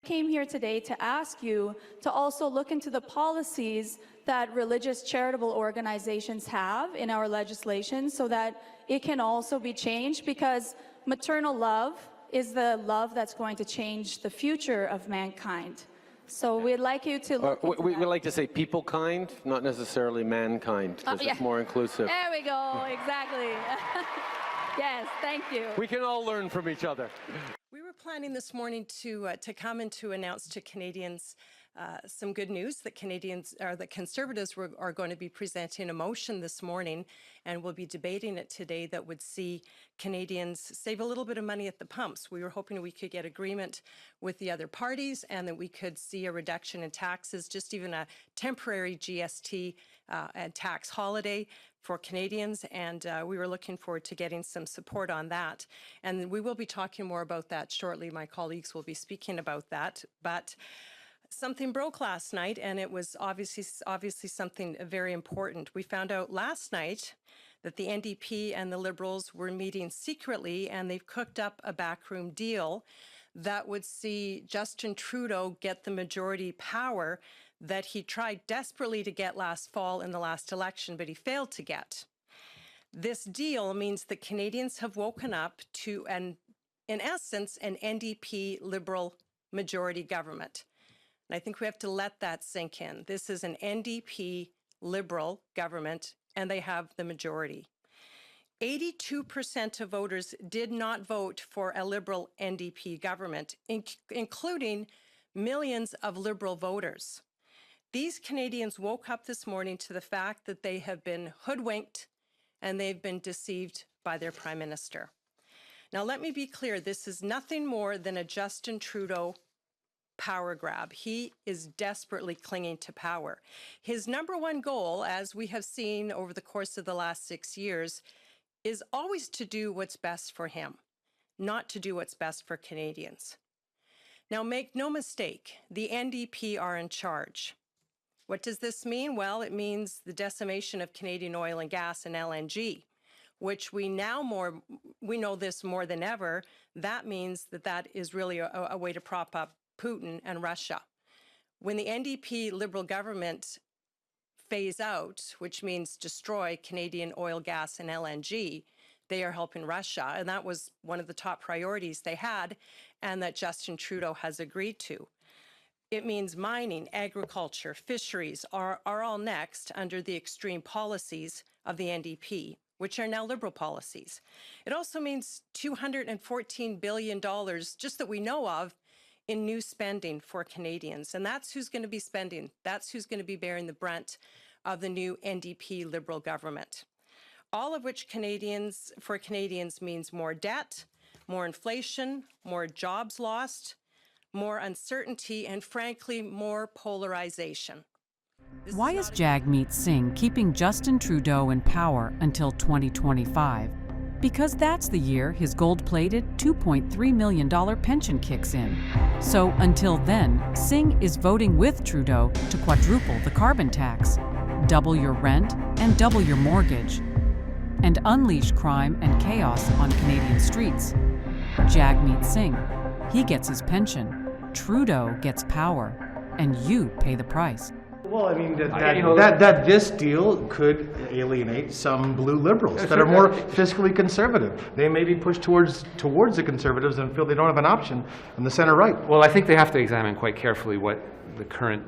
Came here today to ask you to also look into the policies that religious charitable organizations have in our legislation so that it can also be changed, because maternal love is the love that's going to change the future of mankind. So we'd like you to look into we that. like to say people kind, not necessarily mankind, because it's more inclusive. There we go, exactly. Yes, thank you. We can all learn from each other. We were planning this morning to come and to announce to Canadians some good news that the Conservatives are going to be presenting a motion this morning, and we'll be debating it today, that would see Canadians save a little bit of money at the pumps. We were hoping we could get agreement with the other parties and that we could see a reduction in taxes, just even a temporary GST and tax holiday for Canadians, and we were looking forward to getting some support on that. And we will be talking more about that shortly. My colleagues will be speaking about that. But something broke last night, and it was obviously something very important. We found out last night that the NDP and the Liberals were meeting secretly, and they've cooked up a backroom deal that would see Justin Trudeau get the majority power that he tried desperately to get last fall in the last election, but he failed to get. This deal means that Canadians have woken up to, in essence, an NDP Liberal majority government. And I think we have to let that sink in. This is an NDP Liberal government, and they have the majority. 82% of voters did not vote for a Liberal NDP government, including millions of Liberal voters. These Canadians woke up this morning to the fact that they have been hoodwinked and they've been deceived by their Prime Minister. Now, let me be clear, this is nothing more than a Justin Trudeau power grab. He is desperately clinging to power. His number one goal, as we have seen over the course of the last 6 years, is always to do what's best for him, not to do what's best for Canadians. Now, make no mistake, the NDP are in charge. What does this mean? Well, it means the decimation of Canadian oil and gas and LNG, which we know this more than ever. That means that is really a way to prop up Putin and Russia. When the NDP Liberal government phase out, which means destroy Canadian oil, gas, and LNG, they are helping Russia. And that was one of the top priorities they had, and that Justin Trudeau has agreed to. It means mining, agriculture, fisheries are all next under the extreme policies of the NDP, which are now Liberal policies. It also means $214 billion, just that we know of, in new spending for Canadians. And that's who's going to be spending. That's who's going to be bearing the brunt of the new NDP Liberal government. All of which for Canadians means more debt, more inflation, more jobs lost, more uncertainty, and frankly, more polarization. Why is Jagmeet Singh keeping Justin Trudeau in power until 2025? Because that's the year his gold-plated $2.3 million pension kicks in. So until then, Singh is voting with Trudeau to quadruple the carbon tax, double your rent, and double your mortgage, and unleash crime and chaos on Canadian streets. Jagmeet Singh, he gets his pension. Trudeau gets power, and you pay the price. Well, I mean, that this deal could alienate some blue liberals that are more fiscally conservative. They may be pushed towards the conservatives and feel they don't have an option on the center right. Well, I think they have to examine quite carefully what the current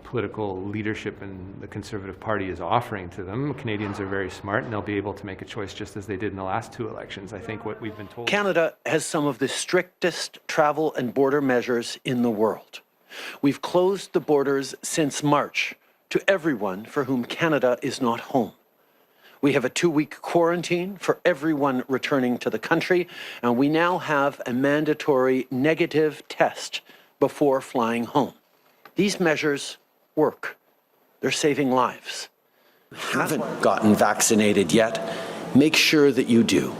political leadership in the Conservative Party is offering to them. Canadians are very smart, and they'll be able to make a choice just as they did in the last two elections. I think what we've been told. Canada has some of the strictest travel and border measures in the world. We've closed the borders since March to everyone for whom Canada is not home. We have a 2-week quarantine for everyone returning to the country, and we now have a mandatory negative test before flying home. These measures work. They're saving lives. If you haven't gotten vaccinated yet, make sure that you do.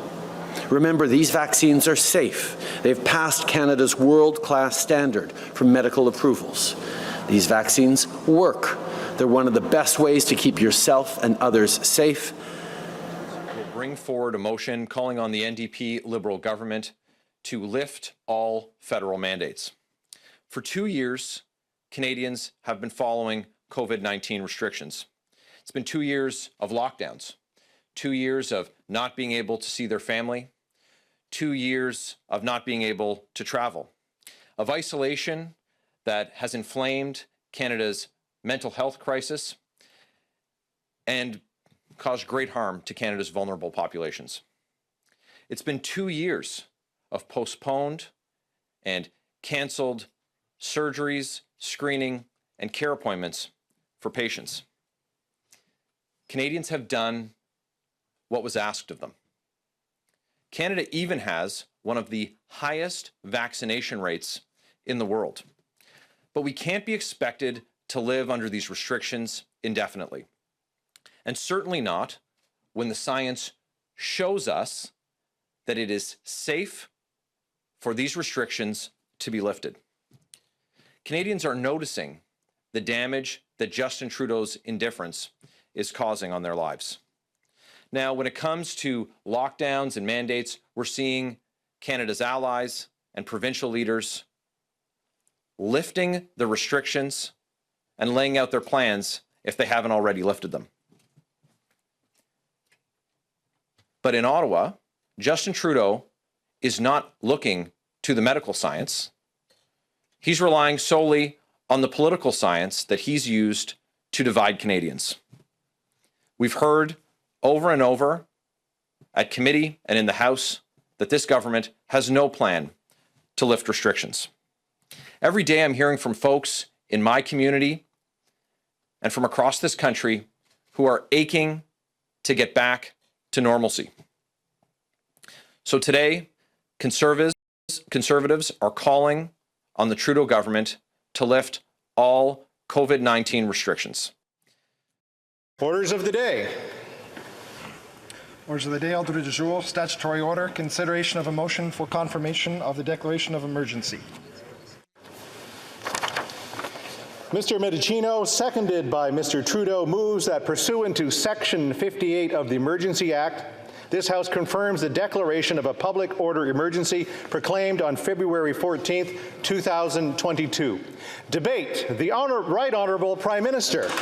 Remember, these vaccines are safe. They've passed Canada's world-class standard for medical approvals. These vaccines work. They're one of the best ways to keep yourself and others safe. We'll bring forward a motion calling on the NDP Liberal government to lift all federal mandates. For 2 years, Canadians have been following COVID-19 restrictions. It's been 2 years of lockdowns, 2 years of not being able to see their family, 2 years of not being able to travel, of isolation that has inflamed Canada's mental health crisis and caused great harm to Canada's vulnerable populations. It's been 2 years of postponed and canceled surgeries, screening, and care appointments for patients. Canadians have done what was asked of them. Canada even has one of the highest vaccination rates in the world. But we can't be expected to live under these restrictions indefinitely. And certainly not when the science shows us that it is safe for these restrictions to be lifted. Canadians are noticing the damage that Justin Trudeau's indifference is causing on their lives. Now, when it comes to lockdowns and mandates, we're seeing Canada's allies and provincial leaders lifting the restrictions and laying out their plans if they haven't already lifted them. But in Ottawa, Justin Trudeau is not looking to the medical science. He's relying solely on the political science that he's used to divide Canadians. We've heard over and over at committee and in the House that this government has no plan to lift restrictions. Every day I'm hearing from folks in my community and from across this country who are aching to get back to normalcy. So today, Conservatives are calling on the Trudeau government to lift all COVID-19 restrictions. Orders of the day. Orders of the day, ordre du jour, statutory order, consideration of a motion for confirmation of the declaration of emergency. Mr. Medicino, seconded by Mr. Trudeau, moves that pursuant to Section 58 of the Emergency Act, this House confirms the declaration of a public order emergency proclaimed on February 14th, 2022. Debate. The Right Honourable Prime Minister. Thank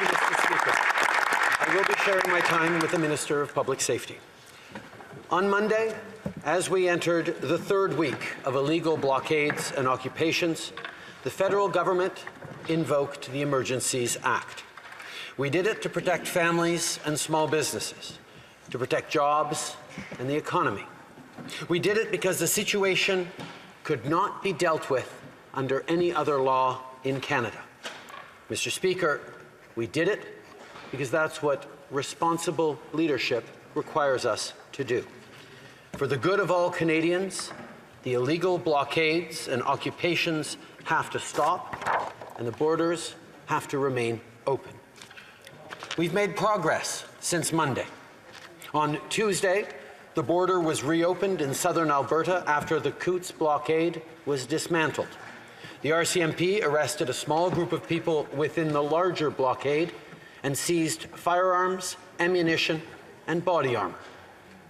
you, Mr. Speaker. I will be sharing my time with the Minister of Public Safety. On Monday, as we entered the third week of illegal blockades and occupations, the federal government invoked the Emergencies Act. We did it to protect families and small businesses, to protect jobs and the economy. We did it because the situation could not be dealt with under any other law in Canada. Mr. Speaker, we did it because that's what responsible leadership requires us to do. For the good of all Canadians, the illegal blockades and occupations have to stop, and the borders have to remain open. We've made progress since Monday. On Tuesday, the border was reopened in southern Alberta after the Coutts blockade was dismantled. The RCMP arrested a small group of people within the larger blockade and seized firearms, ammunition, and body armor.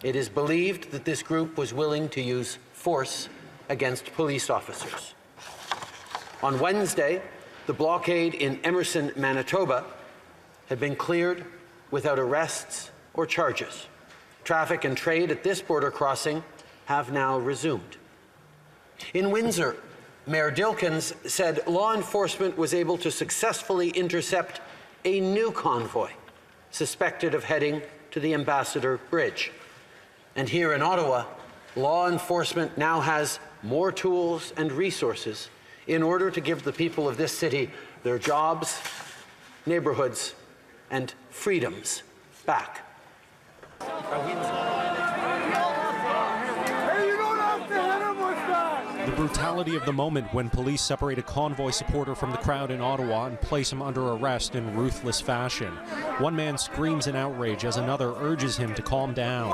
It is believed that this group was willing to use force against police officers. On Wednesday, the blockade in Emerson, Manitoba, had been cleared without arrests or charges. Traffic and trade at this border crossing have now resumed. In Windsor, Mayor Dilkens said law enforcement was able to successfully intercept a new convoy suspected of heading to the Ambassador Bridge. And here in Ottawa, law enforcement now has more tools and resources in order to give the people of this city their jobs, neighborhoods, and freedoms back. The brutality of the moment when police separate a convoy supporter from the crowd in Ottawa and place him under arrest in ruthless fashion. One man screams in outrage as another urges him to calm down.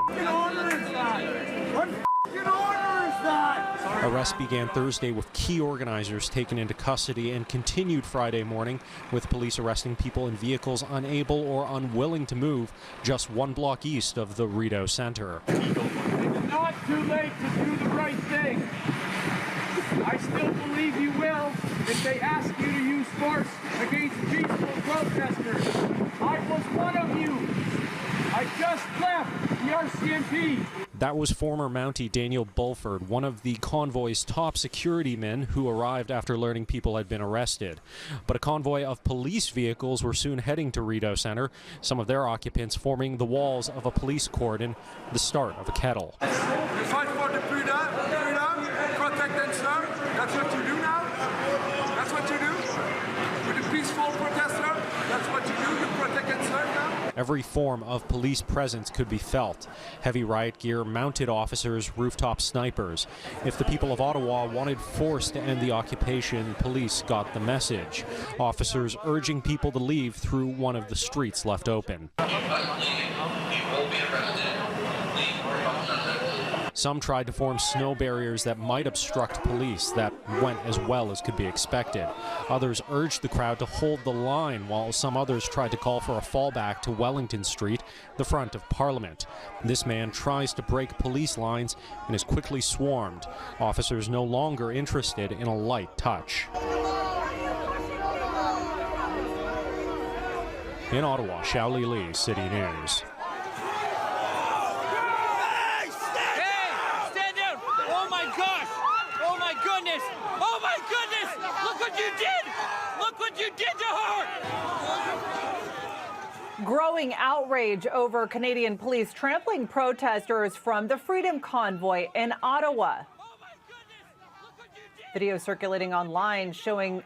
Arrests began Thursday with key organizers taken into custody and continued Friday morning with police arresting people in vehicles unable or unwilling to move just one block east of the Rideau Centre. too late to do the right thing. I still believe you will if they ask you to use force against peaceful protesters. I was one of you. I just left the RCMP. That was former Mountie Daniel Bulford, one of the convoy's top security men who arrived after learning people had been arrested. But a convoy of police vehicles were soon heading to Rideau Centre, some of their occupants forming the walls of a police cordon, the start of a kettle. You fight for the freedom, protect and serve. That's what you do now. That's what you do. With a peaceful protester, that's what you do. You protect and serve now. Every form of police presence could be felt. Heavy riot gear, mounted officers, rooftop snipers. If the people of Ottawa wanted force to end the occupation, police got the message. Officers urging people to leave through one of the streets left open. Some tried to form snow barriers that might obstruct police. That went as well as could be expected. Others urged the crowd to hold the line, while some others tried to call for a fallback to Wellington Street, the front of Parliament. This man tries to break police lines and is quickly swarmed. Officers no longer interested in a light touch. In Ottawa, Xiaoli Li, City News. Growing outrage over Canadian police trampling protesters from the Freedom Convoy in Ottawa. Video circulating online showing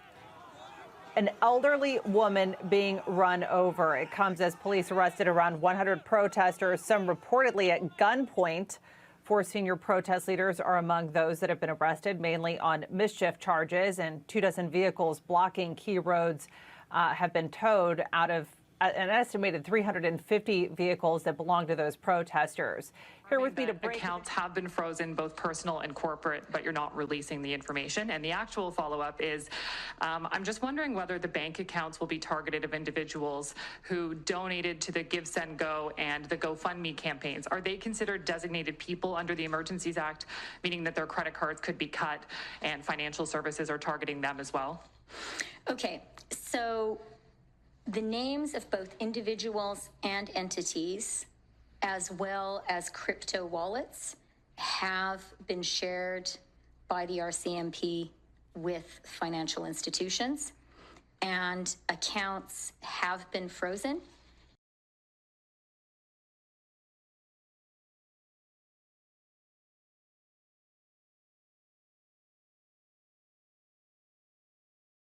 an elderly woman being run over. It comes as police arrested around 100 protesters, some reportedly at gunpoint. 4 senior protest leaders are among those that have been arrested, mainly on mischief charges, and 24 vehicles blocking key roads have been towed out of an estimated 350 vehicles that belong to those protesters. Here with me to break. Accounts have been frozen, both personal and corporate, but you're not releasing the information. And the actual follow-up is, I'm just wondering whether the bank accounts will be targeted of individuals who donated to the Give, Send, Go and the GoFundMe campaigns. Are they considered designated people under the Emergencies Act, meaning that their credit cards could be cut and financial services are targeting them as well? Okay, so the names of both individuals and entities, as well as crypto wallets, have been shared by the RCMP with financial institutions, and accounts have been frozen.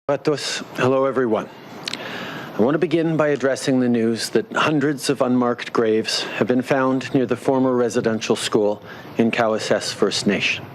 Hello, everyone. I want to begin by addressing the news that hundreds of unmarked graves have been found near the former residential school in Cowessess First Nation.